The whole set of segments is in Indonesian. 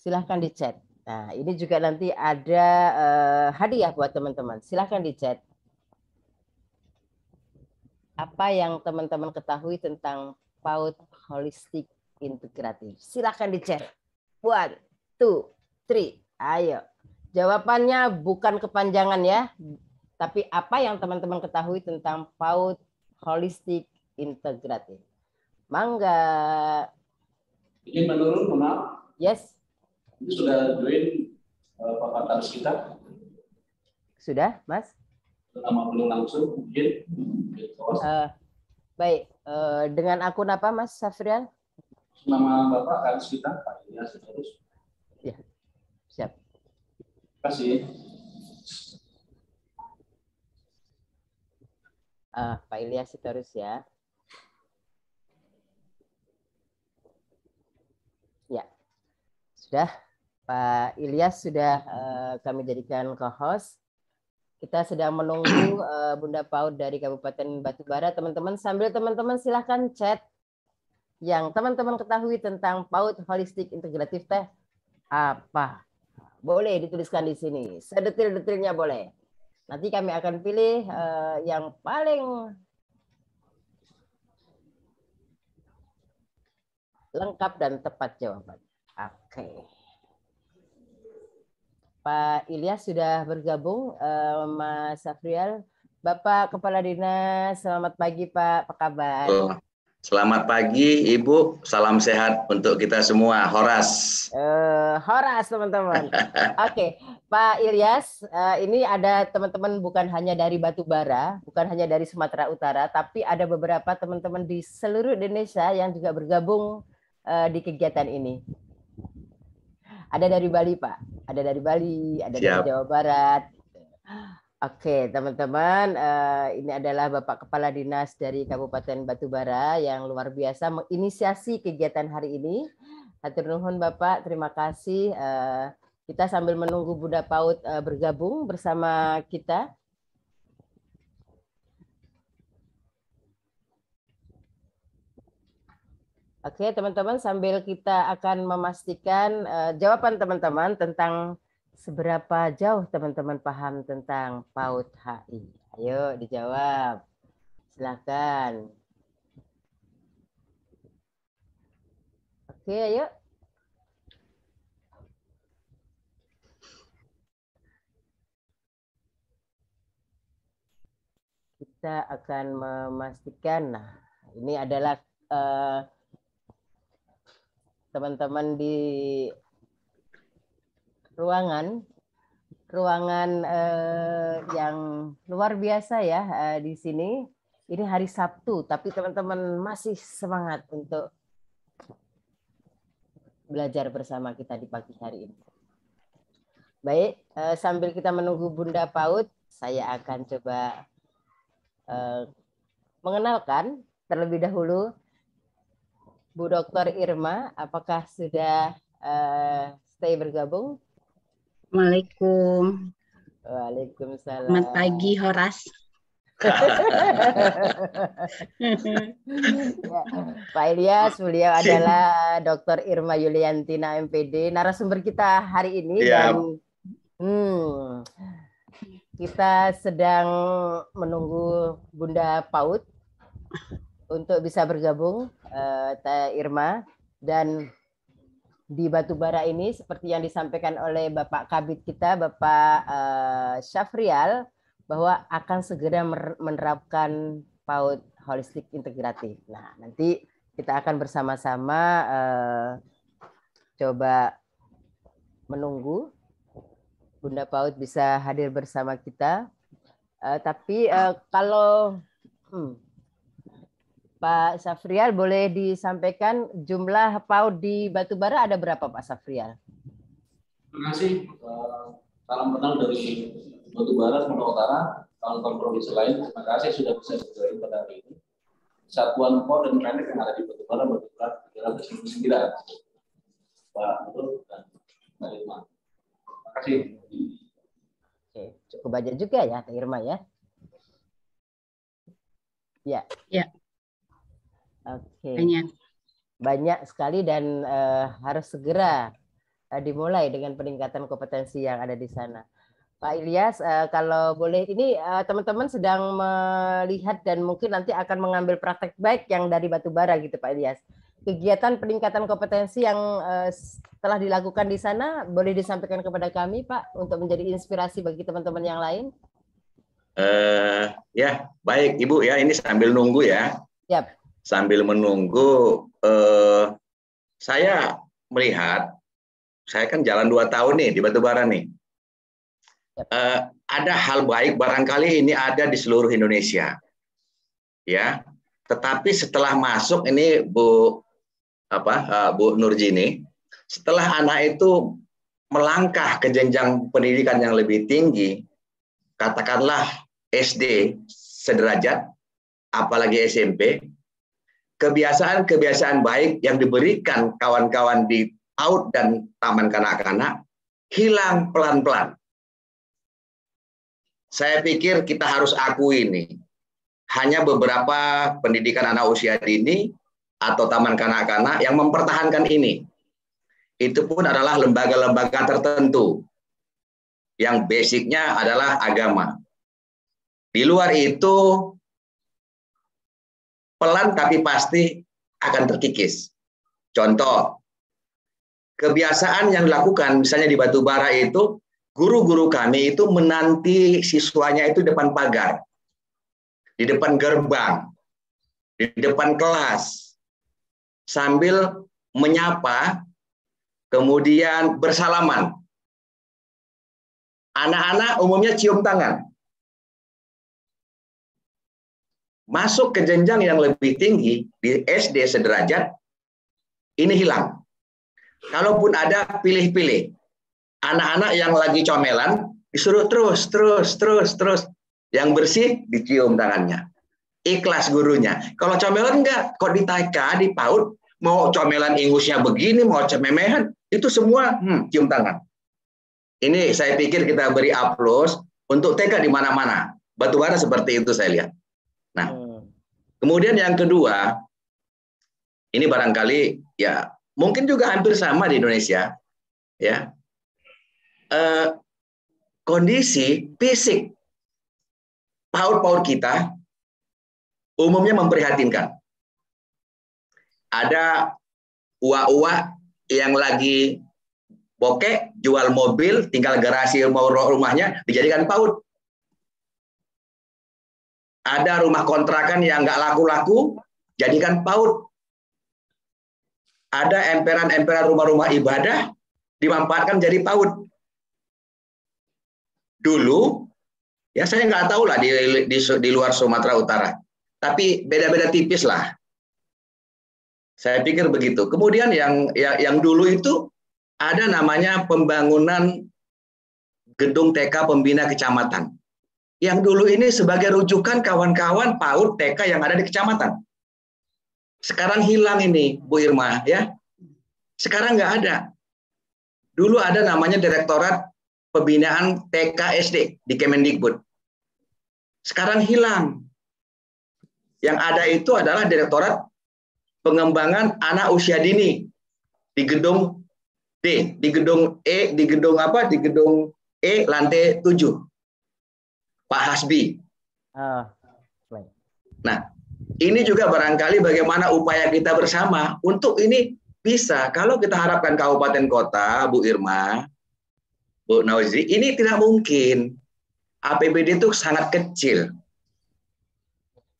Silahkan di chat. Nah, ini juga nanti ada hadiah buat teman-teman. Silahkan di chat. Apa yang teman-teman ketahui tentang PAUD holistik integratif? Silahkan di chat. 1, 2, 3. Ayo. Jawabannya bukan kepanjangan ya, tapi apa yang teman-teman ketahui tentang PAUD holistik integratif? Mangga. Ini menurun, maaf. Yes. Ini sudah join Bapak Taris kita. Sudah, Mas? Nama belum langsung, mungkin. Baik. Dengan akun apa, Mas Safrian? Nama Bapak Taris kita, Pak Ilyas terus. Ya, siap. Terima kasih. Pak Ilyas terus ya. Ya, sudah. Pak Ilyas sudah kami jadikan co-host. Kita sedang menunggu Bunda PAUD dari Kabupaten Batubara. Teman-teman, sambil teman-teman silahkan chat yang teman-teman ketahui tentang PAUD holistik integratif teh apa. Boleh dituliskan di sini. Sedetil-detilnya boleh. Nanti kami akan pilih yang paling lengkap dan tepat jawaban. Oke. Pak Ilyas sudah bergabung, Mas Safrial. Bapak Kepala Dinas, selamat pagi Pak, apa kabar? Selamat pagi Ibu, salam sehat untuk kita semua. Horas. Horas teman-teman. Oke, Pak Ilyas, ini ada teman-teman bukan hanya dari Batubara, bukan hanya dari Sumatera Utara, tapi ada beberapa teman-teman di seluruh Indonesia yang juga bergabung di kegiatan ini. Ada dari Bali, Pak. Ada dari Bali, ada dari Jawa Barat. Oke, teman-teman, ini adalah Bapak Kepala Dinas dari Kabupaten Batubara yang luar biasa menginisiasi kegiatan hari ini. Hatur nuhun Bapak, terima kasih. Kita sambil menunggu Bunda PAUD bergabung bersama kita. Oke, teman-teman, sambil kita akan memastikan jawaban teman-teman tentang seberapa jauh teman-teman paham tentang PAUD HI. Ayo dijawab. Silakan. Oke, ayo. Kita akan memastikan. Nah, ini adalah teman-teman di ruangan yang luar biasa ya di sini. Ini hari Sabtu, tapi teman-teman masih semangat untuk belajar bersama kita di pagi hari ini. Baik, sambil kita menunggu Bunda PAUD, saya akan coba mengenalkan terlebih dahulu Bu Dr. Irma. Apakah sudah stay bergabung? Assalamualaikum. Waalaikumsalam. Selamat pagi, Horas. Ya, Pak Ilyas, beliau adalah Dr. Irma Yuliantina MPD, narasumber kita hari ini. Dan kita sedang menunggu Bunda PAUD untuk bisa bergabung, Teh Irma. Dan di Batubara ini seperti yang disampaikan oleh Bapak Kabid kita, Bapak Syafrial, bahwa akan segera menerapkan PAUD holistik integratif. Nah, nanti kita akan bersama-sama coba menunggu Bunda PAUD bisa hadir bersama kita. Tapi kalau Pak Safrial boleh disampaikan jumlah PAUD di Batubara ada berapa Pak Safrial? Terima kasih. Salam kenal dari Batubara, Sumatera Utara, kawan-kawan provinsi lain. Terima kasih sudah bisa bergabung pada hari ini. Satuan PAUD dan Pendek yang ada di Batubara berjumlah 399. Pak Nurul dan Mbak Irma. Terima kasih. Oke, cukup banyak juga ya, Teh Irma ya. Ya. Ya. Oke. Banyak. Banyak sekali dan harus segera dimulai dengan peningkatan kompetensi yang ada di sana. Pak Ilyas, kalau boleh ini teman-teman sedang melihat dan mungkin nanti akan mengambil praktek baik yang dari batubara gitu Pak Ilyas. Kegiatan peningkatan kompetensi yang telah dilakukan di sana boleh disampaikan kepada kami Pak untuk menjadi inspirasi bagi teman-teman yang lain. Ya, baik Ibu ya, ini sambil nunggu ya. Yap. Sambil menunggu, saya melihat, saya kan jalan 2 tahun nih di batubara nih. Ada hal baik barangkali ini ada di seluruh Indonesia, ya. Tetapi setelah masuk ini Bu Nurjini, setelah anak itu melangkah ke jenjang pendidikan yang lebih tinggi, katakanlah SD sederajat, apalagi SMP, kebiasaan-kebiasaan baik yang diberikan kawan-kawan di PAUD dan taman kanak-kanak hilang pelan-pelan. Saya pikir kita harus akui ini. Hanya beberapa pendidikan anak usia dini atau taman kanak-kanak yang mempertahankan ini. Itu pun adalah lembaga-lembaga tertentu yang basicnya adalah agama. Di luar itu pelan tapi pasti akan terkikis. Contoh, kebiasaan yang dilakukan misalnya di batubara itu, guru-guru kami itu menanti siswanya itu di depan pagar, di depan gerbang, di depan kelas, sambil menyapa, kemudian bersalaman. Anak-anak umumnya cium tangan. Masuk ke jenjang yang lebih tinggi, di SD sederajat, ini hilang. Kalaupun ada, pilih-pilih. Anak-anak yang lagi comelan disuruh terus. Yang bersih dicium tangannya. Ikhlas gurunya. Kalau comelan enggak, kok di TK, di PAUD, mau comelan ingusnya begini, mau cememehan, itu semua cium tangan. Ini saya pikir kita beri aplaus untuk TK di mana-mana. Batubara seperti itu saya lihat. Nah, kemudian yang kedua, ini barangkali ya mungkin juga hampir sama di Indonesia, ya. Kondisi fisik PAUD-PAUD kita umumnya memprihatinkan. Ada uak-uak yang lagi bokek, jual mobil, tinggal garasi mau rumahnya dijadikan PAUD. Ada rumah kontrakan yang nggak laku-laku, jadikan PAUD. Ada emperan-emperan rumah-rumah ibadah, dimanfaatkan jadi PAUD. Dulu, ya saya nggak tahu lah di luar Sumatera Utara, tapi beda-beda tipis lah. Saya pikir begitu. Kemudian yang dulu itu ada namanya pembangunan gedung TK pembina kecamatan. Yang dulu ini sebagai rujukan kawan-kawan PAUD TK yang ada di kecamatan. Sekarang hilang ini, Bu Irma, ya. Sekarang nggak ada. Dulu ada namanya Direktorat Pembinaan TK SD di Kemendikbud. Sekarang hilang. Yang ada itu adalah Direktorat Pengembangan Anak Usia Dini di gedung D, di gedung E, di gedung apa? Di gedung E lantai 7. Pak Hasbi. Nah, ini juga barangkali bagaimana upaya kita bersama untuk ini bisa. Kalau kita harapkan kabupaten kota, Bu Irma, Bu Nauzi, ini tidak mungkin. APBD itu sangat kecil.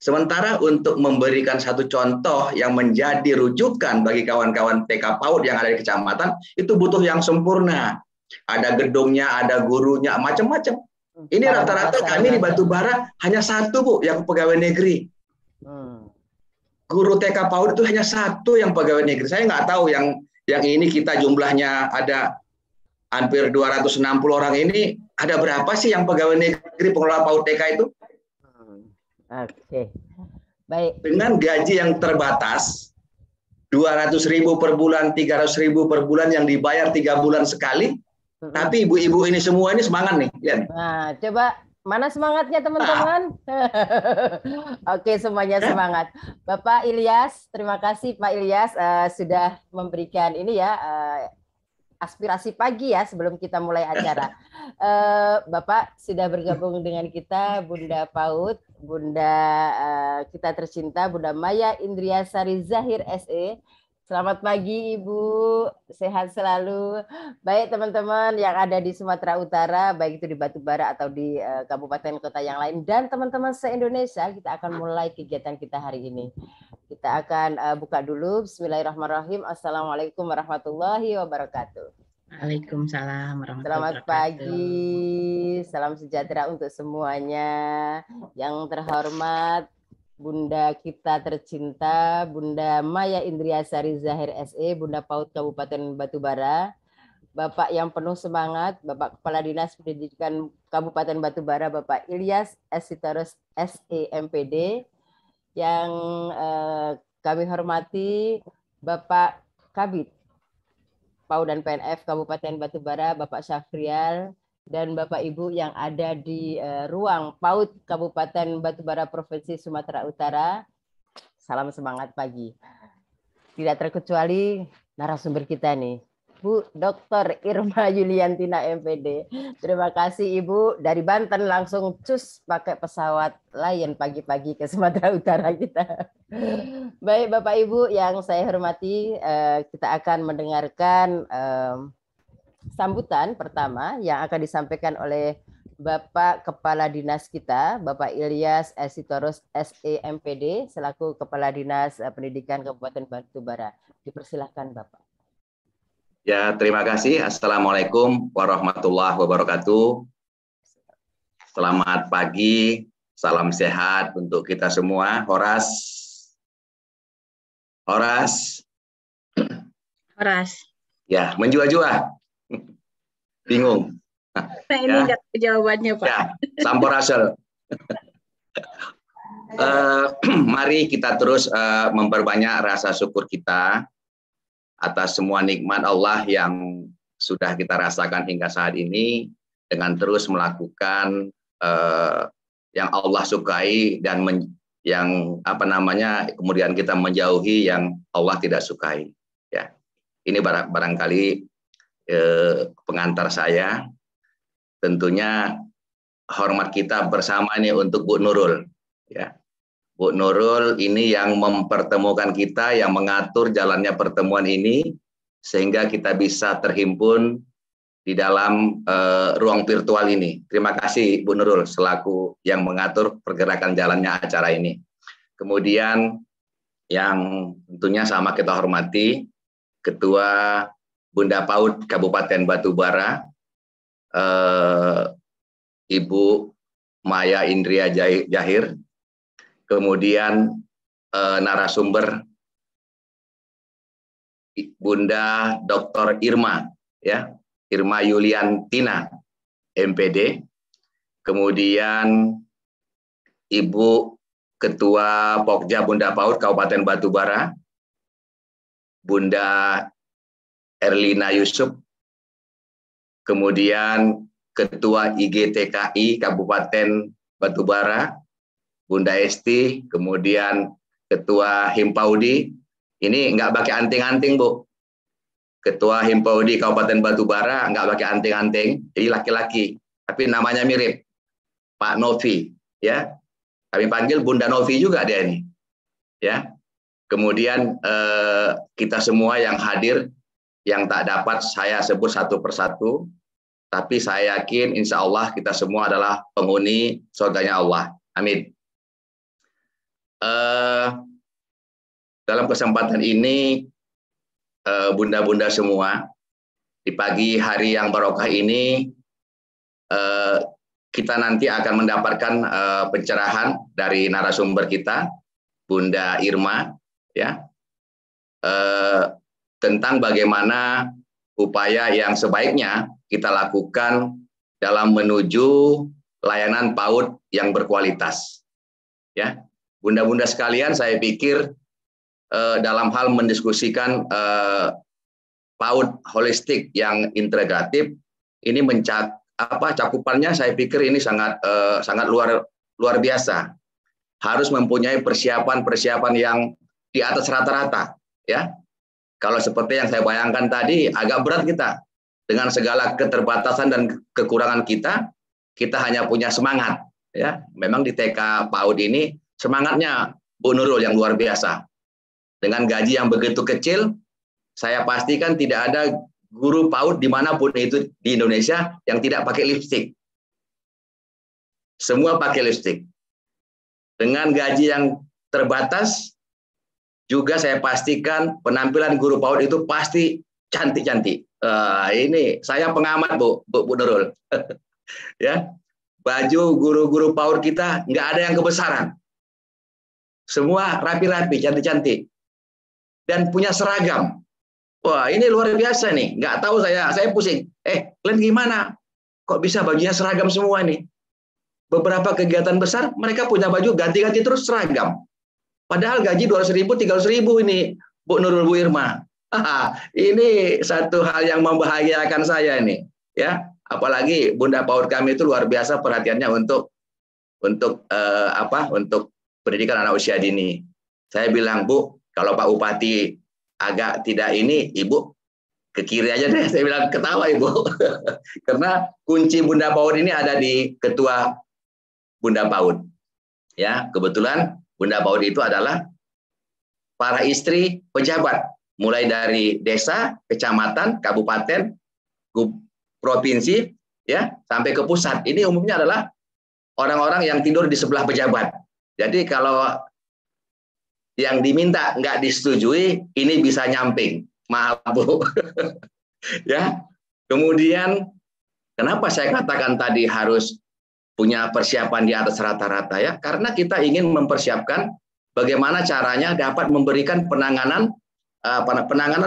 Sementara untuk memberikan satu contoh yang menjadi rujukan bagi kawan-kawan TK PAUD yang ada di kecamatan, itu butuh yang sempurna. Ada gedungnya, ada gurunya, macam-macam. Ini rata-rata kami di batubara hanya satu, Bu, yang pegawai negeri. Guru TK PAUD itu hanya satu yang pegawai negeri. Saya nggak tahu yang ini kita jumlahnya ada hampir 260 orang ini, ada berapa sih yang pegawai negeri pengelola PAUD TK itu? Oke, baik. Dengan gaji yang terbatas, 200.000 per bulan, 300.000 per bulan yang dibayar 3 bulan sekali, tapi ibu-ibu ini semua ini semangat nih. Lihat. Nah, coba mana semangatnya teman-teman? Oke, semuanya semangat. Bapak Ilyas, terima kasih Pak Ilyas sudah memberikan ini ya aspirasi pagi ya sebelum kita mulai acara. Bapak sudah bergabung dengan kita, Bunda PAUD, Bunda kita tercinta, Bunda Maya Indriasari Zahir SE. Selamat pagi Ibu, sehat selalu. Baik teman-teman yang ada di Sumatera Utara, baik itu di Batubara atau di kabupaten kota yang lain, dan teman-teman se-Indonesia, kita akan mulai kegiatan kita hari ini. Kita akan buka dulu. Bismillahirrahmanirrahim. Assalamualaikum warahmatullahi wabarakatuh. Waalaikumsalam Selamat warahmatullahi wabarakatuh. pagi, salam sejahtera untuk semuanya. Yang terhormat Bunda kita tercinta, Bunda Maya Indriasari Zahir SE, Bunda PAUD Kabupaten Batubara, Bapak yang penuh semangat, Bapak Kepala Dinas Pendidikan Kabupaten Batubara, Bapak Ilyas Sitorus SE MPD, yang kami hormati Bapak Kabid PAUD dan PNF Kabupaten Batubara, Bapak Syafrial, dan Bapak Ibu yang ada di ruang PAUD Kabupaten Batubara Provinsi Sumatera Utara. Salam semangat pagi. Tidak terkecuali narasumber kita nih, Bu Dr. Irma Yuliantina MPD. Terima kasih Ibu, dari Banten langsung cus pakai pesawat Lion pagi-pagi ke Sumatera Utara kita. Baik Bapak Ibu yang saya hormati, kita akan mendengarkan sambutan pertama yang akan disampaikan oleh Bapak Kepala Dinas kita, Bapak Ilyas Sitorus SE MPD, selaku Kepala Dinas Pendidikan Kabupaten Batubara. Dipersilahkan Bapak. Ya, terima kasih. Assalamualaikum warahmatullahi wabarakatuh. Selamat pagi, salam sehat untuk kita semua. Horas. Ya, menjua-jua. Bingung. Nah, ini enggak jawabannya, Pak. Ya, Sampurasul. Mari kita terus memperbanyak rasa syukur kita atas semua nikmat Allah yang sudah kita rasakan hingga saat ini, dengan terus melakukan yang Allah sukai dan kemudian kita menjauhi yang Allah tidak sukai. Ya, ini barangkali pengantar saya. Tentunya hormat kita bersama ini untuk Bu Nurul. Ya, Bu Nurul ini yang mempertemukan kita, yang mengatur jalannya pertemuan ini, sehingga kita bisa terhimpun di dalam ruang virtual ini. Terima kasih Bu Nurul selaku yang mengatur pergerakan jalannya acara ini. Kemudian yang tentunya sama kita hormati Ketua Bunda PAUD Kabupaten Batubara, Ibu Maya Indria Zahir, kemudian narasumber Bunda Dr. Irma, ya, Irma Yuliantina MPD, kemudian Ibu Ketua Pokja Bunda PAUD Kabupaten Batubara, Bunda Erlina Yusuf, kemudian Ketua IGTKI Kabupaten Batubara, Bunda Esti, kemudian Ketua Himpaudi, ini nggak pakai anting-anting Bu. Ketua Himpaudi Kabupaten Batubara nggak pakai anting-anting, jadi laki-laki, tapi namanya mirip, Pak Novi, ya. Kami panggil Bunda Novi juga dia ini, ya. Kemudian kita semua yang hadir, yang tak dapat saya sebut satu persatu, tapi saya yakin insya Allah kita semua adalah penghuni surganya Allah. Amin. Dalam kesempatan ini, bunda-bunda semua, di pagi hari yang barokah ini, kita nanti akan mendapatkan pencerahan dari narasumber kita, Bunda Irma, ya, tentang bagaimana upaya yang sebaiknya kita lakukan dalam menuju layanan PAUD yang berkualitas. Ya, bunda-bunda sekalian, saya pikir dalam hal mendiskusikan PAUD holistik yang integratif, ini cakupannya saya pikir ini sangat luar biasa. Harus mempunyai persiapan yang di atas rata-rata, ya. Kalau seperti yang saya bayangkan tadi, agak berat kita. Dengan segala keterbatasan dan kekurangan kita hanya punya semangat. Ya, memang di TK PAUD ini semangatnya Bu Nurul yang luar biasa. Dengan gaji yang begitu kecil, saya pastikan tidak ada guru PAUD dimanapun itu di Indonesia yang tidak pakai lipstik. Semua pakai lipstik. Dengan gaji yang terbatas, juga saya pastikan penampilan guru PAUD itu pasti cantik-cantik. Ini saya pengamat Bu Nurul. Ya, baju guru-guru PAUD kita nggak ada yang kebesaran. Semua rapi-rapi, cantik-cantik. Dan punya seragam. Wah, ini luar biasa nih. Nggak tahu saya pusing. Kalian gimana? Kok bisa bajunya seragam semua nih? Beberapa kegiatan besar, mereka punya baju ganti-ganti terus seragam. Padahal gaji 200.000, 300.000 ini, Bu Nurul, Bu Irma. Ini satu hal yang membahagiakan saya ini, ya. Apalagi Bunda PAUD kami itu luar biasa perhatiannya untuk pendidikan anak usia dini. Saya bilang, Bu, kalau Pak Bupati agak tidak ini, Ibu ke kiri aja deh. Saya bilang, ketawa Ibu. Karena kunci Bunda PAUD ini ada di Ketua Bunda PAUD. Ya, kebetulan Bunda PAUD itu adalah para istri pejabat, mulai dari desa, kecamatan, kabupaten, provinsi, ya, sampai ke pusat. Ini umumnya adalah orang-orang yang tidur di sebelah pejabat. Jadi kalau yang diminta nggak disetujui, ini bisa nyamping. Maaf Bu. Ya. Kemudian kenapa saya katakan tadi harus punya persiapan di atas rata-rata, ya? Karena kita ingin mempersiapkan bagaimana caranya dapat memberikan penanganan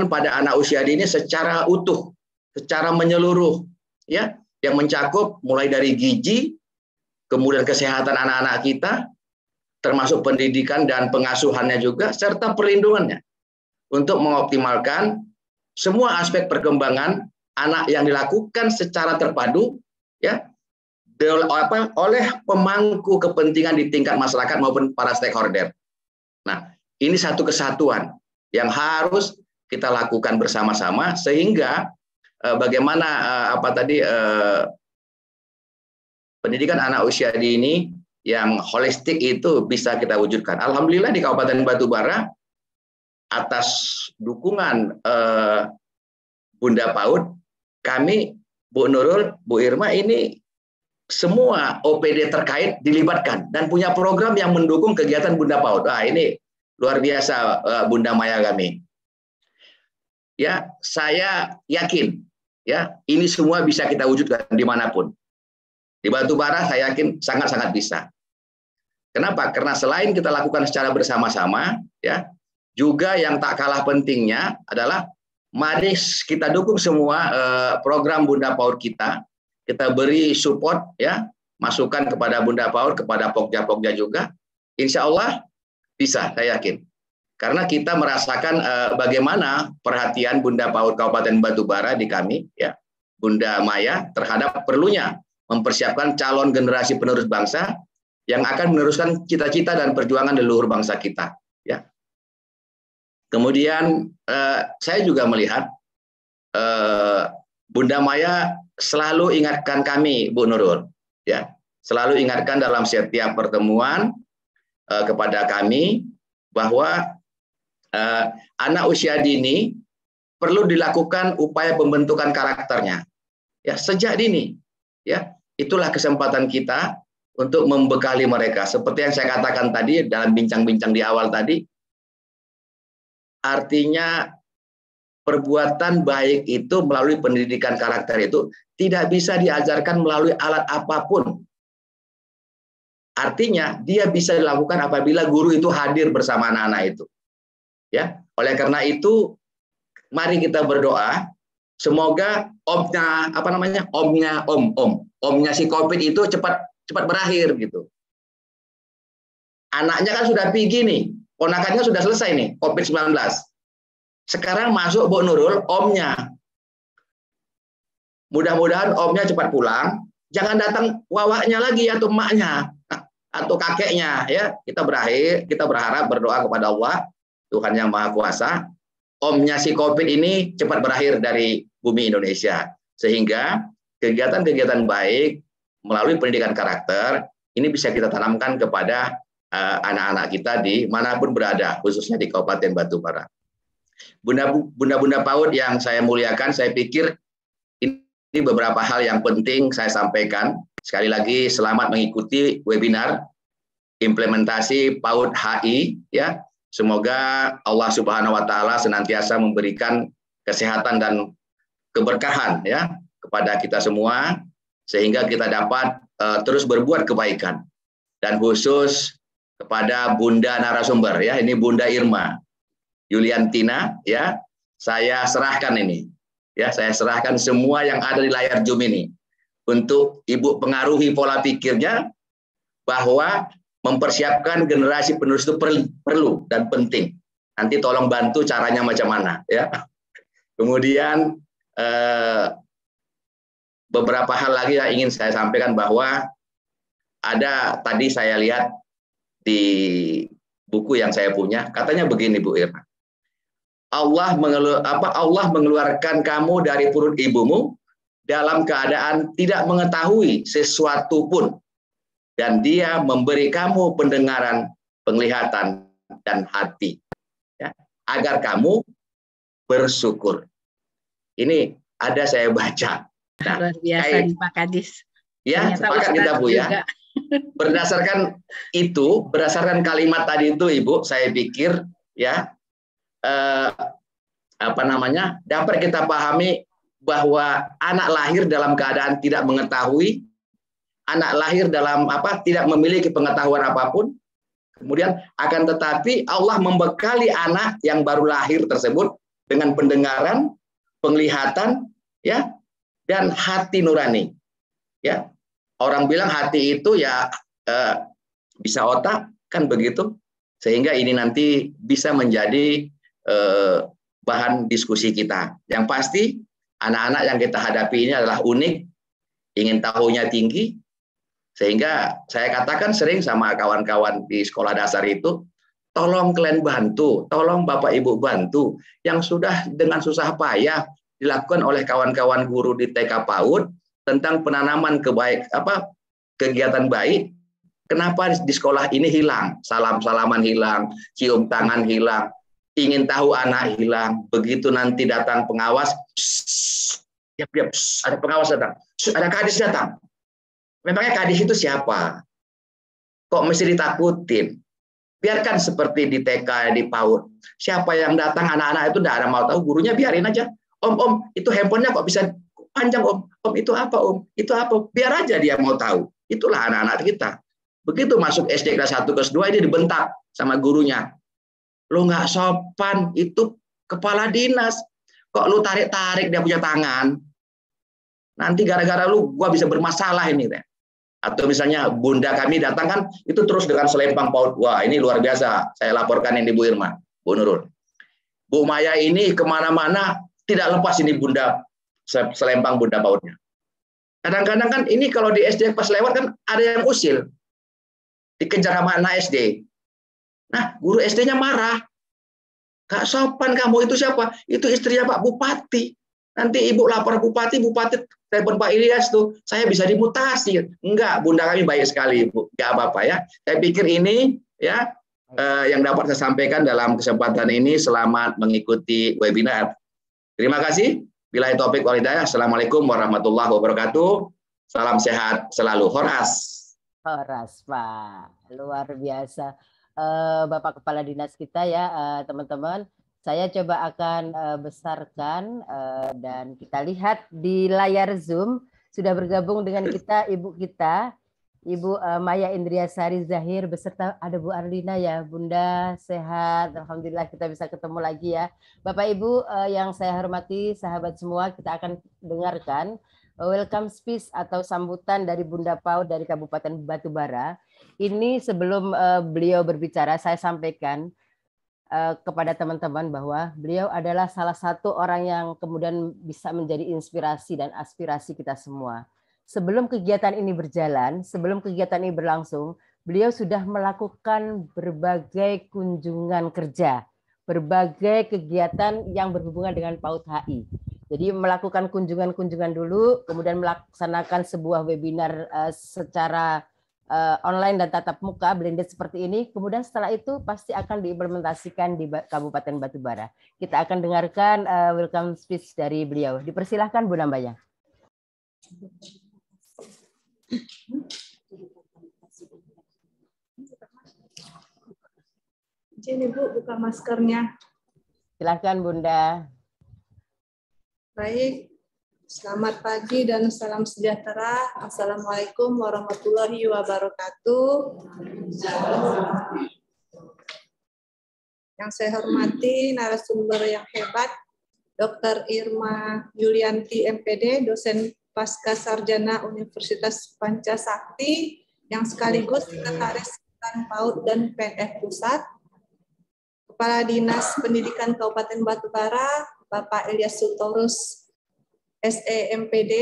pada anak usia dini secara utuh, secara menyeluruh, ya, yang mencakup mulai dari gizi, kemudian kesehatan anak-anak kita, termasuk pendidikan dan pengasuhannya juga, serta perlindungannya, untuk mengoptimalkan semua aspek perkembangan anak yang dilakukan secara terpadu, ya, oleh pemangku kepentingan di tingkat masyarakat maupun para stakeholder. Nah, ini satu kesatuan yang harus kita lakukan bersama-sama sehingga pendidikan anak usia dini yang holistik itu bisa kita wujudkan. Alhamdulillah di Kabupaten Batubara atas dukungan Bunda PAUD, kami, Bu Nurul, Bu Irma, ini semua OPD terkait dilibatkan dan punya program yang mendukung kegiatan Bunda PAUD. Ini luar biasa Bunda Maya kami. Ya, saya yakin, ya, ini semua bisa kita wujudkan dimanapun. Di Batubara saya yakin sangat-sangat bisa. Kenapa? Karena selain kita lakukan secara bersama-sama, ya, juga yang tak kalah pentingnya adalah mari kita dukung semua program Bunda PAUD kita. Kita beri support, ya, masukan kepada Bunda PAUD, kepada Pokja-Pokja juga. Insya Allah bisa, saya yakin. Karena kita merasakan bagaimana perhatian Bunda PAUD Kabupaten Batubara di kami, ya, Bunda Maya, terhadap perlunya mempersiapkan calon generasi penerus bangsa yang akan meneruskan cita-cita dan perjuangan leluhur bangsa kita. Ya. Kemudian saya juga melihat Bunda Maya selalu ingatkan kami, Bu Nurul, ya, selalu ingatkan dalam setiap pertemuan kepada kami bahwa anak usia dini perlu dilakukan upaya pembentukan karakternya, ya, sejak dini, ya. Itulah kesempatan kita untuk membekali mereka. Seperti yang saya katakan tadi dalam bincang-bincang di awal tadi, artinya perbuatan baik itu melalui pendidikan karakter itu tidak bisa diajarkan melalui alat apapun. Artinya dia bisa dilakukan apabila guru itu hadir bersama anak-anak itu. Ya, oleh karena itu mari kita berdoa semoga omnya si COVID itu cepat berakhir gitu. Anaknya kan sudah pergi nih, ponakannya sudah selesai nih COVID-19. Sekarang masuk Bu Nurul, omnya. Mudah-mudahan omnya cepat pulang, jangan datang wawaknya lagi atau emaknya atau kakeknya, ya. Kita berharap berdoa kepada Allah, Tuhan yang Maha Kuasa, omnya si COVID ini cepat berakhir dari bumi Indonesia. Sehingga kegiatan-kegiatan baik melalui pendidikan karakter ini bisa kita tanamkan kepada anak-anak kita di manapun berada, khususnya di Kabupaten Batubara. Bunda-bunda PAUD yang saya muliakan, saya pikir ini beberapa hal yang penting saya sampaikan. Sekali lagi selamat mengikuti webinar implementasi PAUD HI ya. Semoga Allah Subhanahu wa taala senantiasa memberikan kesehatan dan keberkahan ya kepada kita semua sehingga kita dapat terus berbuat kebaikan. Dan khusus kepada Bunda narasumber ya, ini Bunda Irma Yuliantina ya, saya serahkan ini. Ya, saya serahkan semua yang ada di layar Zoom ini untuk Ibu pengaruhi pola pikirnya bahwa mempersiapkan generasi penerus itu perlu dan penting. Nanti tolong bantu caranya macam mana ya. Kemudian beberapa hal lagi yang ingin saya sampaikan bahwa ada tadi saya lihat di buku yang saya punya katanya begini Bu Irma. Allah mengeluarkan kamu dari perut ibumu dalam keadaan tidak mengetahui sesuatu pun. Dan dia memberi kamu pendengaran, penglihatan, dan hati. Ya, agar kamu bersyukur. Ini ada saya baca. Nah, luar biasa nih Pak Kadis. Ya, sepakat kita Bu ya. Berdasarkan itu, berdasarkan kalimat tadi itu Ibu, saya pikir ya, dapat kita pahami bahwa anak lahir dalam keadaan tidak mengetahui, anak lahir dalam tidak memiliki pengetahuan apapun, kemudian akan tetapi Allah membekali anak yang baru lahir tersebut dengan pendengaran, penglihatan, ya, dan hati nurani. Ya, orang bilang hati itu ya bisa otak kan begitu, sehingga ini nanti bisa menjadi bahan diskusi kita. Yang pasti anak-anak yang kita hadapi ini adalah unik, ingin tahunya tinggi. Sehingga saya katakan sering sama kawan-kawan di sekolah dasar itu, tolong kalian bantu, tolong Bapak Ibu bantu, yang sudah dengan susah payah dilakukan oleh kawan-kawan guru di TK PAUD tentang penanaman kegiatan baik, kenapa di sekolah ini hilang, salam-salaman hilang, cium tangan hilang, ingin tahu anak hilang, begitu nanti datang pengawas, ada pengawas datang, ada kadis datang. Memangnya kadis itu siapa? Kok mesti ditakutin? Biarkan seperti di TK, di PAUD. Siapa yang datang, anak-anak itu tidak ada mau tahu, gurunya biarin aja. Om, itu handphonenya kok bisa panjang Om? Om, itu apa Om? Itu apa? Biar aja dia mau tahu. Itulah anak-anak kita. Begitu masuk SD kelas 1, kelas 2, ini dibentak sama gurunya. Lu nggak sopan, itu kepala dinas. Kok lu tarik-tarik dia punya tangan? Nanti gara-gara lu, gua bisa bermasalah ini. Atau misalnya bunda kami datang kan, itu terus dengan selempang PAUD. Wah, ini luar biasa. Saya laporkan ini Bu Irma, Bu Nurul. Bu Maya ini kemana-mana tidak lepas ini bunda selempang bunda PAUD-nya. Kadang-kadang kan ini kalau di SD pas lewat kan ada yang usil. Dikejar sama anak SD. Nah, guru SD-nya marah. Gak sopan kamu, itu siapa? Itu istrinya Pak Bupati. Nanti Ibu lapor Bupati telepon Pak Ilyas tuh, saya bisa dimutasi. Enggak, bunda kami baik sekali, Ibu. Enggak apa-apa ya. Saya pikir ini ya yang dapat saya sampaikan dalam kesempatan ini. Selamat mengikuti webinar. Terima kasih. Billahi taufik wal hidayah. Assalamualaikum warahmatullahi wabarakatuh. Salam sehat selalu. Horas. Horas, Pak. Luar biasa. Bapak Kepala Dinas kita ya, teman-teman. Saya coba akan besarkan dan kita lihat di layar Zoom sudah bergabung dengan kita Ibu Maya Indriasari Zahir beserta ada Bu Arlina ya. Bunda sehat, alhamdulillah kita bisa ketemu lagi ya. Bapak Ibu yang saya hormati, sahabat semua, kita akan dengarkan welcome speech atau sambutan dari Bunda PAUD dari Kabupaten Batubara. Ini sebelum beliau berbicara, saya sampaikan kepada teman-teman bahwa beliau adalah salah satu orang yang kemudian bisa menjadi inspirasi dan aspirasi kita semua. Sebelum kegiatan ini berjalan, sebelum kegiatan ini berlangsung, beliau sudah melakukan berbagai kunjungan kerja, berbagai kegiatan yang berhubungan dengan PAUD HI. Jadi melakukan kunjungan-kunjungan dulu, kemudian melaksanakan sebuah webinar secara online dan tatap muka blended seperti ini. Kemudian setelah itu pasti akan diimplementasikan di Kabupaten Batubara. Kita akan dengarkan welcome speech dari beliau. Dipersilahkan Bu Nambaya. Izin Ibu buka maskernya. Silakan Bunda. Baik, selamat pagi dan salam sejahtera. Assalamualaikum warahmatullahi wabarakatuh. Yang saya hormati narasumber yang hebat, Dr. Irma Yulianti MPD, dosen pasca sarjana Universitas Pancasakti, yang sekaligus Sekretaris PAUD dan PNF Pusat, Kepala Dinas Pendidikan Kabupaten Batubara, Bapak Ilyas Sutorus, SEMPD,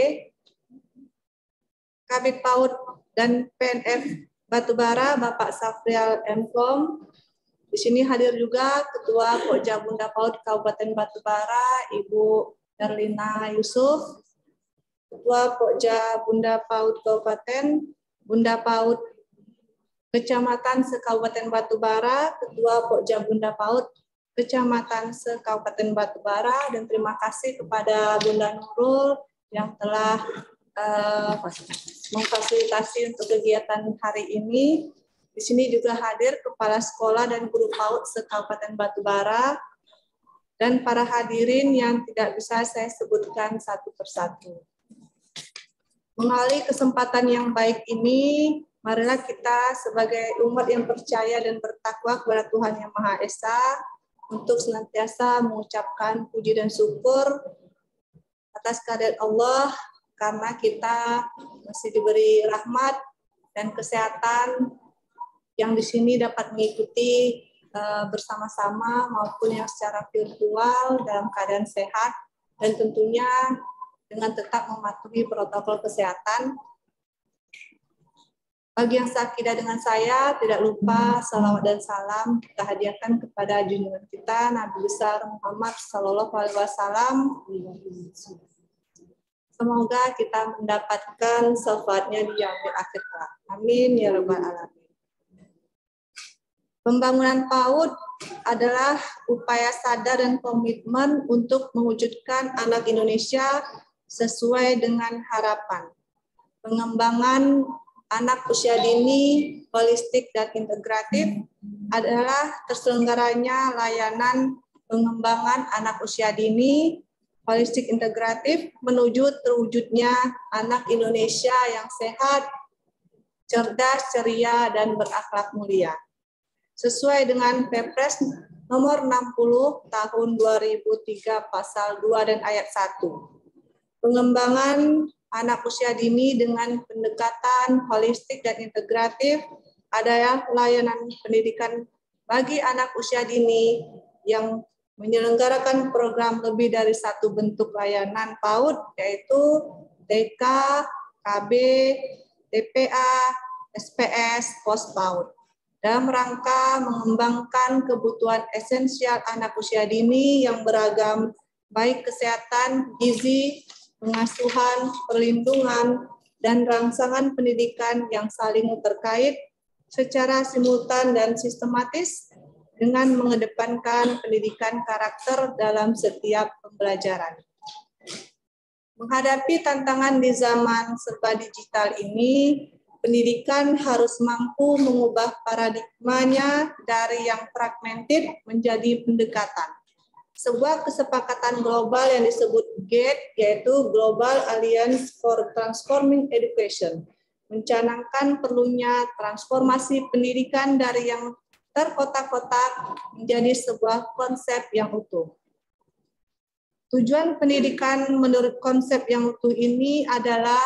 Kabid PAUD dan PNF Batubara, Bapak Safrial Mkom. Di sini hadir juga Ketua Pokja Bunda PAUD Kabupaten Batubara, Ibu Erlina Yusuf, Ketua Pokja Bunda PAUD Kabupaten, Bunda PAUD Kecamatan se-Kabupaten Batubara, Ketua Pokja Bunda PAUD Kecamatan se-Kabupaten Batubara, dan terima kasih kepada Bunda Nurul yang telah memfasilitasi untuk kegiatan hari ini. Di sini juga hadir Kepala Sekolah dan Guru PAUD se-Kabupaten Batubara, dan para hadirin yang tidak bisa saya sebutkan satu persatu. Melalui kesempatan yang baik ini, marilah kita sebagai umat yang percaya dan bertakwa kepada Tuhan Yang Maha Esa untuk senantiasa mengucapkan puji dan syukur atas kehadirat Allah karena kita masih diberi rahmat dan kesehatan yang di sini dapat mengikuti bersama-sama maupun yang secara virtual dalam keadaan sehat dan tentunya dengan tetap mematuhi protokol kesehatan. Bagi yang seakidah dengan saya, tidak lupa salawat dan salam kita hadiahkan kepada junjungan kita Nabi besar Muhammad SAW. Semoga kita mendapatkan syafaatnya di yaumil akhir kelak. Amin ya rabbal alamin. Pembangunan PAUD adalah upaya sadar dan komitmen untuk mewujudkan anak Indonesia sesuai dengan harapan. Pengembangan anak usia dini, holistik dan integratif adalah terselenggaranya layanan pengembangan anak usia dini, holistik integratif menuju terwujudnya anak Indonesia yang sehat, cerdas, ceria, dan berakhlak mulia. Sesuai dengan Perpres nomor 60 tahun 2003 pasal 2 dan ayat 1. Pengembangan anak usia dini dengan pendekatan holistik dan integratif adalah layanan pendidikan bagi anak usia dini yang menyelenggarakan program lebih dari satu bentuk layanan PAUD, yaitu TK, KB, TPA, SPS, POS PAUD, dalam rangka mengembangkan kebutuhan esensial anak usia dini yang beragam, baik kesehatan, gizi, pengasuhan, perlindungan, dan rangsangan pendidikan yang saling terkait secara simultan dan sistematis dengan mengedepankan pendidikan karakter dalam setiap pembelajaran. Menghadapi tantangan di zaman serba digital ini, pendidikan harus mampu mengubah paradigmanya dari yang fragmented menjadi pendekatan. Sebuah kesepakatan global yang disebut GATE, yaitu Global Alliance for Transforming Education, mencanangkan perlunya transformasi pendidikan dari yang terkotak-kotak menjadi sebuah konsep yang utuh. Tujuan pendidikan menurut konsep yang utuh ini adalah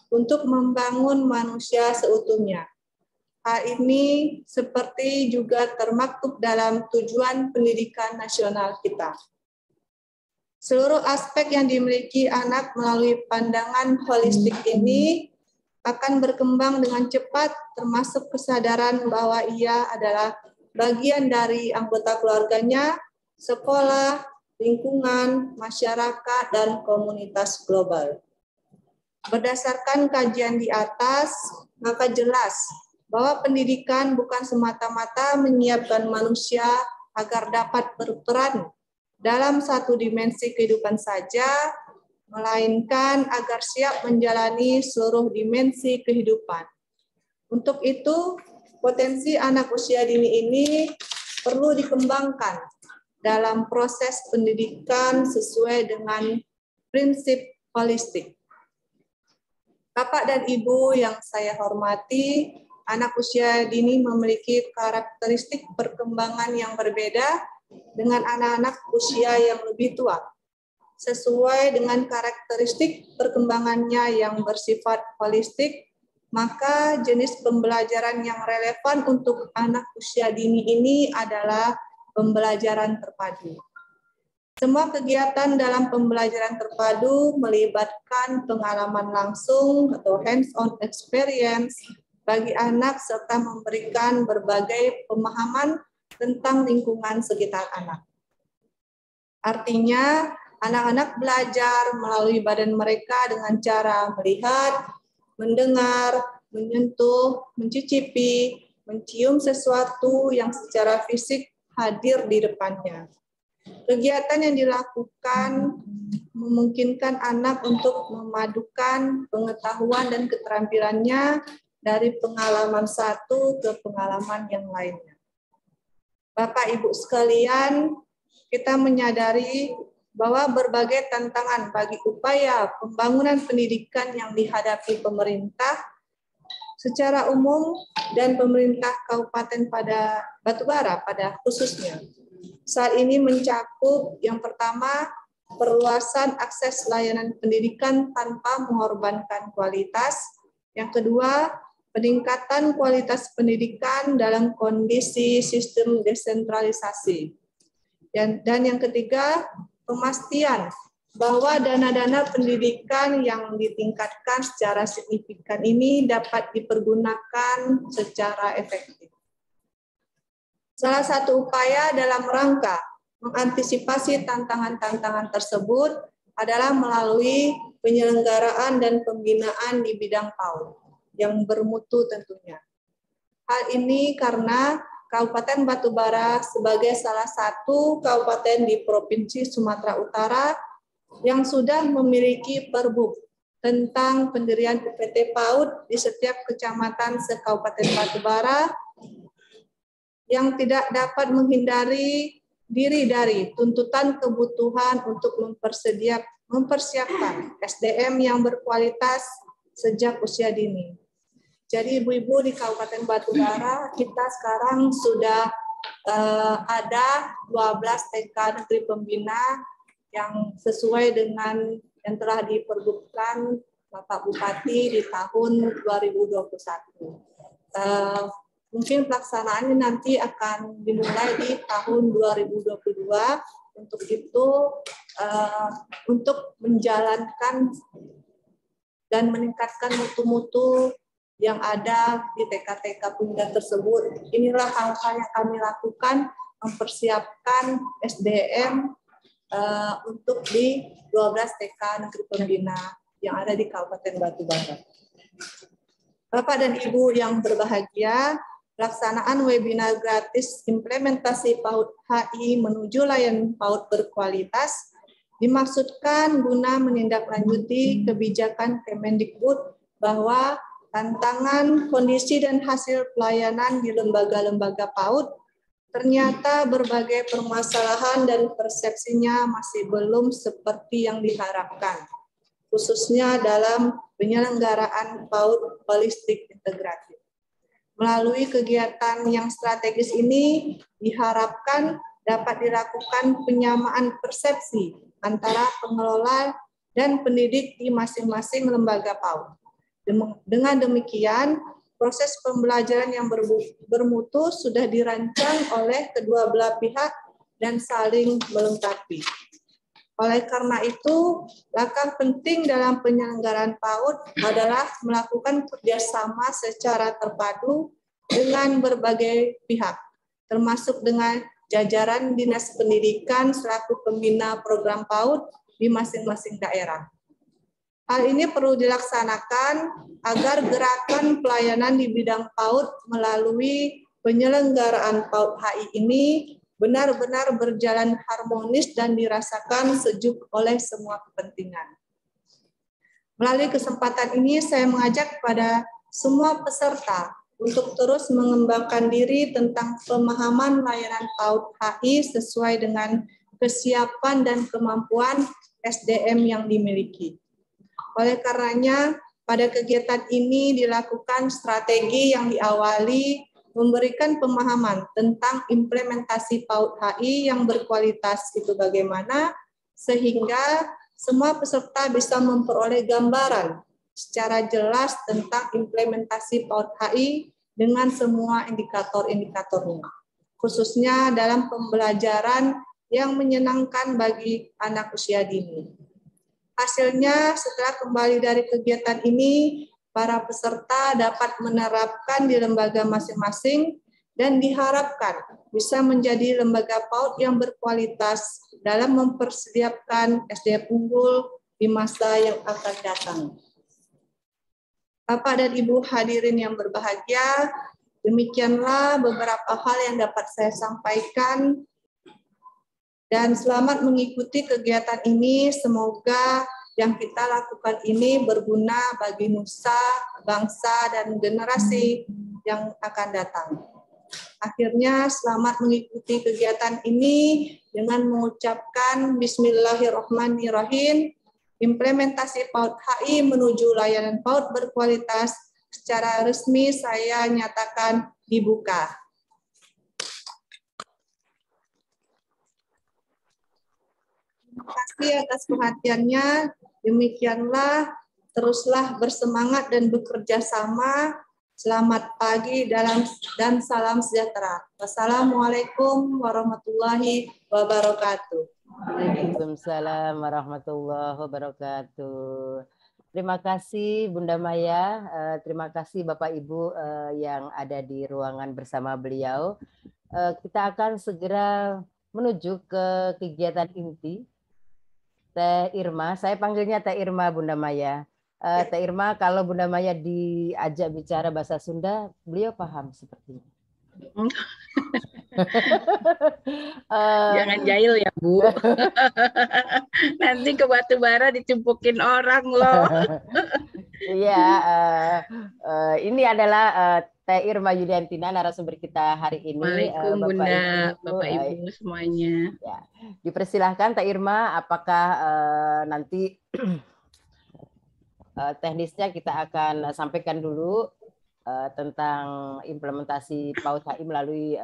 untuk membangun manusia seutuhnya. Hal ini seperti juga termaktub dalam tujuan pendidikan nasional kita. Seluruh aspek yang dimiliki anak melalui pandangan holistik ini akan berkembang dengan cepat, termasuk kesadaran bahwa ia adalah bagian dari anggota keluarganya, sekolah, lingkungan, masyarakat, dan komunitas global. Berdasarkan kajian di atas, maka jelas bahwa pendidikan bukan semata-mata menyiapkan manusia agar dapat berperan dalam satu dimensi kehidupan saja, melainkan agar siap menjalani seluruh dimensi kehidupan. Untuk itu, potensi anak usia dini ini perlu dikembangkan dalam proses pendidikan sesuai dengan prinsip holistik. Bapak dan Ibu yang saya hormati, anak usia dini memiliki karakteristik perkembangan yang berbeda dengan anak-anak usia yang lebih tua. Sesuai dengan karakteristik perkembangannya yang bersifat holistik, maka jenis pembelajaran yang relevan untuk anak usia dini ini adalah pembelajaran terpadu. Semua kegiatan dalam pembelajaran terpadu melibatkan pengalaman langsung atau hands-on experience bagi anak serta memberikan berbagai pemahaman tentang lingkungan sekitar anak. Artinya, anak-anak belajar melalui badan mereka dengan cara melihat, mendengar, menyentuh, mencicipi, mencium sesuatu yang secara fisik hadir di depannya. Kegiatan yang dilakukan memungkinkan anak untuk memadukan pengetahuan dan keterampilannya dari pengalaman satu ke pengalaman yang lainnya. Bapak Ibu sekalian, kita menyadari bahwa berbagai tantangan bagi upaya pembangunan pendidikan yang dihadapi pemerintah secara umum dan pemerintah Kabupaten pada Batubara pada khususnya. Saat ini mencakup yang pertama, perluasan akses layanan pendidikan tanpa mengorbankan kualitas. Yang kedua, peningkatan kualitas pendidikan dalam kondisi sistem desentralisasi. Dan yang ketiga, pemastian bahwa dana-dana pendidikan yang ditingkatkan secara signifikan ini dapat dipergunakan secara efektif. Salah satu upaya dalam rangka mengantisipasi tantangan-tantangan tersebut adalah melalui penyelenggaraan dan pembinaan di bidang PAUD yang bermutu tentunya. Hal ini karena Kabupaten Batubara sebagai salah satu kabupaten di Provinsi Sumatera Utara yang sudah memiliki perbuk tentang pendirian UPT PAUD di setiap kecamatan se-Kabupaten Batubara, yang tidak dapat menghindari diri dari tuntutan kebutuhan untuk mempersiapkan SDM yang berkualitas sejak usia dini. Jadi ibu-ibu di Kabupaten Batubara, kita sekarang sudah ada 12 TK negeri pembina yang sesuai dengan yang telah diperbutkan Bapak Bupati di tahun 2021. Mungkin pelaksanaannya nanti akan dimulai di tahun 2022. Untuk itu, untuk menjalankan dan meningkatkan mutu-mutu yang ada di TK-TK pembina tersebut, inilah hal-hal yang kami lakukan, mempersiapkan SDM untuk di 12 TK negeri pembina yang ada di Kabupaten Batubara. Bapak dan Ibu yang berbahagia, pelaksanaan webinar gratis implementasi PAUD HI menuju layanan PAUD berkualitas dimaksudkan guna menindaklanjuti kebijakan Kemendikbud bahwa tantangan, kondisi, dan hasil pelayanan di lembaga-lembaga PAUD ternyata berbagai permasalahan dan persepsinya masih belum seperti yang diharapkan, khususnya dalam penyelenggaraan PAUD holistik integratif. Melalui kegiatan yang strategis ini diharapkan dapat dilakukan penyamaan persepsi antara pengelola dan pendidik di masing-masing lembaga PAUD. Dengan demikian, proses pembelajaran yang bermutu sudah dirancang oleh kedua belah pihak dan saling melengkapi. Oleh karena itu, langkah penting dalam penyelenggaraan PAUD adalah melakukan kerjasama secara terpadu dengan berbagai pihak, termasuk dengan jajaran Dinas Pendidikan selaku pembina program PAUD di masing-masing daerah. Hal ini perlu dilaksanakan agar gerakan pelayanan di bidang PAUD melalui penyelenggaraan PAUD HI ini benar-benar berjalan harmonis dan dirasakan sejuk oleh semua kepentingan. Melalui kesempatan ini saya mengajak kepada semua peserta untuk terus mengembangkan diri tentang pemahaman layanan PAUD HI sesuai dengan kesiapan dan kemampuan SDM yang dimiliki. Oleh karenanya, pada kegiatan ini dilakukan strategi yang diawali memberikan pemahaman tentang implementasi PAUD HI yang berkualitas itu bagaimana, sehingga semua peserta bisa memperoleh gambaran secara jelas tentang implementasi PAUD HI dengan semua indikator-indikatornya, khususnya dalam pembelajaran yang menyenangkan bagi anak usia dini. Hasilnya, setelah kembali dari kegiatan ini, para peserta dapat menerapkan di lembaga masing-masing dan diharapkan bisa menjadi lembaga PAUD yang berkualitas dalam mempersiapkan SDM unggul di masa yang akan datang. Bapak dan Ibu hadirin yang berbahagia, demikianlah beberapa hal yang dapat saya sampaikan. Dan selamat mengikuti kegiatan ini. Semoga yang kita lakukan ini berguna bagi nusa, bangsa, dan generasi yang akan datang. Akhirnya selamat mengikuti kegiatan ini dengan mengucapkan Bismillahirrahmanirrahim. Implementasi PAUD HI menuju layanan PAUD berkualitas secara resmi saya nyatakan dibuka. Terima kasih atas perhatiannya. Demikianlah, teruslah bersemangat dan bekerja sama. Selamat pagi dan salam sejahtera. Wassalamualaikum warahmatullahi wabarakatuh. Waalaikumsalam warahmatullahi wabarakatuh. Terima kasih Bunda Maya, terima kasih Bapak Ibu yang ada di ruangan bersama beliau. Kita akan segera menuju ke kegiatan inti. Teh Irma, saya panggilnya Teh Irma Bunda Maya. Teh Irma, kalau Bunda Maya diajak bicara bahasa Sunda, beliau paham sepertinya. Jangan jahil ya Bu. Nanti ke Batubara ditumpukin orang loh. Iya, ini adalah Teh Irma Yuliantina, narasumber kita hari ini. Waalaikumsalam Bunda, Bapak Ibu semuanya. Ya, dipersilahkan Teh Irma, apakah nanti teknisnya kita akan sampaikan dulu tentang implementasi PAUD HI melalui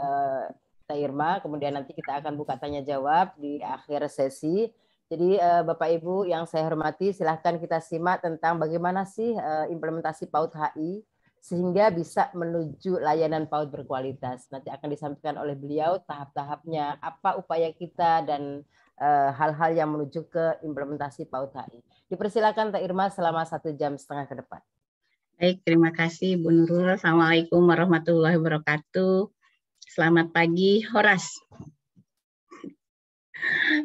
Teh Irma, kemudian nanti kita akan buka tanya jawab di akhir sesi. Jadi Bapak Ibu yang saya hormati, silahkan kita simak tentang bagaimana sih implementasi PAUD HI sehingga bisa menuju layanan PAUD berkualitas. Nanti akan disampaikan oleh beliau tahap-tahapnya, apa upaya kita dan hal-hal yang menuju ke implementasi PAUD HI. Dipersilakan Teh Irma selama 1,5 jam ke depan. Baik, terima kasih Bu Nurul. Assalamualaikum warahmatullahi wabarakatuh. Selamat pagi, Horas.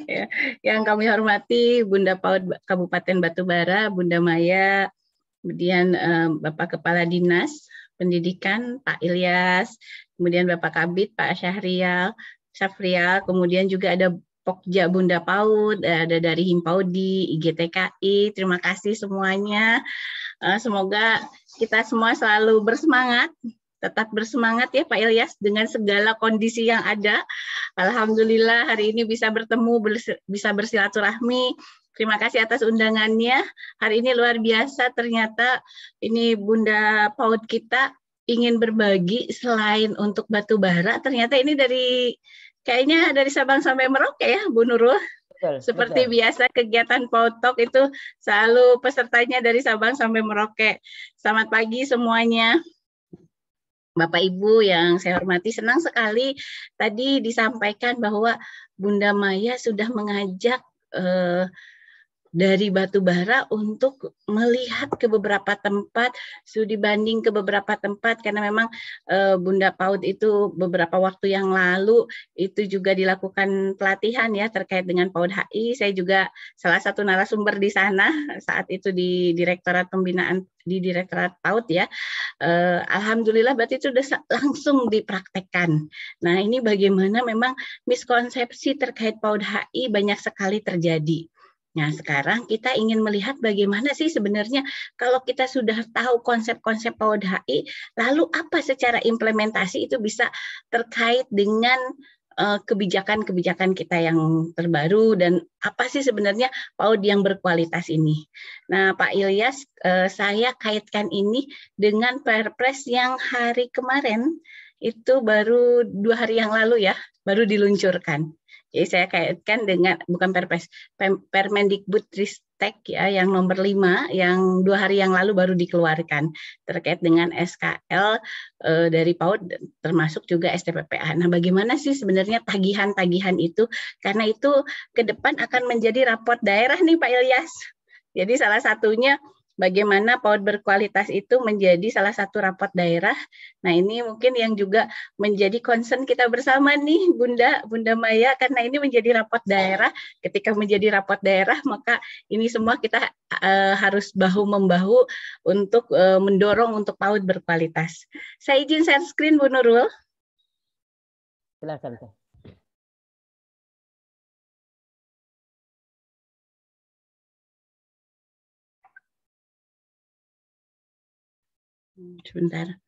Ya, yang kami hormati Bunda PAUD Kabupaten Batubara, Bunda Maya, kemudian Bapak Kepala Dinas Pendidikan Pak Ilyas, kemudian Bapak Kabid Pak Syafrial, kemudian juga ada Pokja Bunda PAUD, ada dari Himpaudi, IGTKI. Terima kasih semuanya. Semoga kita semua selalu bersemangat. Tetap bersemangat ya Pak Ilyas dengan segala kondisi yang ada. Alhamdulillah hari ini bisa bertemu, bisa bersilaturahmi. Terima kasih atas undangannya. Hari ini luar biasa, ternyata ini Bunda PAUD kita ingin berbagi selain untuk Batubara. Ternyata ini kayaknya dari Sabang sampai Merauke ya Bu Nurul. Seperti biasa kegiatan PAUD Talk itu selalu pesertanya dari Sabang sampai Merauke. Selamat pagi semuanya. Bapak Ibu yang saya hormati, senang sekali tadi disampaikan bahwa Bunda Maya sudah mengajak dari Batubara untuk melihat ke beberapa tempat, studi banding ke beberapa tempat, karena memang Bunda PAUD itu beberapa waktu yang lalu itu juga dilakukan pelatihan ya terkait dengan PAUD HI. Saya juga salah satu narasumber di sana saat itu di Direktorat Pembinaan di Direktorat PAUD ya. Alhamdulillah berarti itu sudah langsung dipraktekkan. Nah, ini bagaimana memang miskonsepsi terkait PAUD HI banyak sekali terjadi. Nah, sekarang kita ingin melihat bagaimana sih sebenarnya kalau kita sudah tahu konsep-konsep PAUD HI, lalu apa secara implementasi itu bisa terkait dengan kebijakan-kebijakan kita yang terbaru dan apa sih sebenarnya PAUD yang berkualitas ini. Nah, Pak Ilyas, saya kaitkan ini dengan Perpres yang hari kemarin, itu baru 2 hari yang lalu ya, baru diluncurkan. Jadi saya kaitkan dengan bukan Perpres, Permendikbudristek ya yang nomor 5 yang 2 hari yang lalu baru dikeluarkan terkait dengan SKL dari PAUD termasuk juga STPPA. Nah, bagaimana sih sebenarnya tagihan-tagihan itu? Karena itu ke depan akan menjadi rapot daerah nih Pak Ilyas. Jadi salah satunya bagaimana PAUD berkualitas itu menjadi salah satu rapot daerah. Nah, ini mungkin yang juga menjadi concern kita bersama nih, Bunda Maya, karena ini menjadi rapot daerah. Ketika menjadi rapot daerah, maka ini semua kita harus bahu-membahu untuk mendorong untuk PAUD berkualitas. Saya izin share screen, Bu Nurul. Silakan. Sebentar.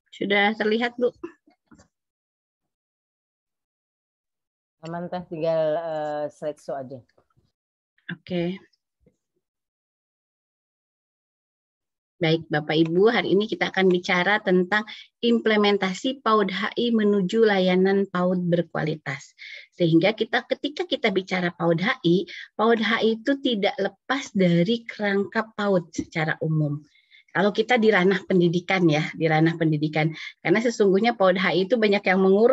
Sudah terlihat, Bu? Aman teh, tinggal slideshow aja. Oke. Baik, Bapak Ibu, hari ini kita akan bicara tentang implementasi PAUD HI menuju layanan PAUD berkualitas. Sehingga ketika kita bicara PAUD HI itu tidak lepas dari kerangka PAUD secara umum. Kalau kita di ranah pendidikan ya, di ranah pendidikan. Karena sesungguhnya PAUD HI itu banyak yang mengurus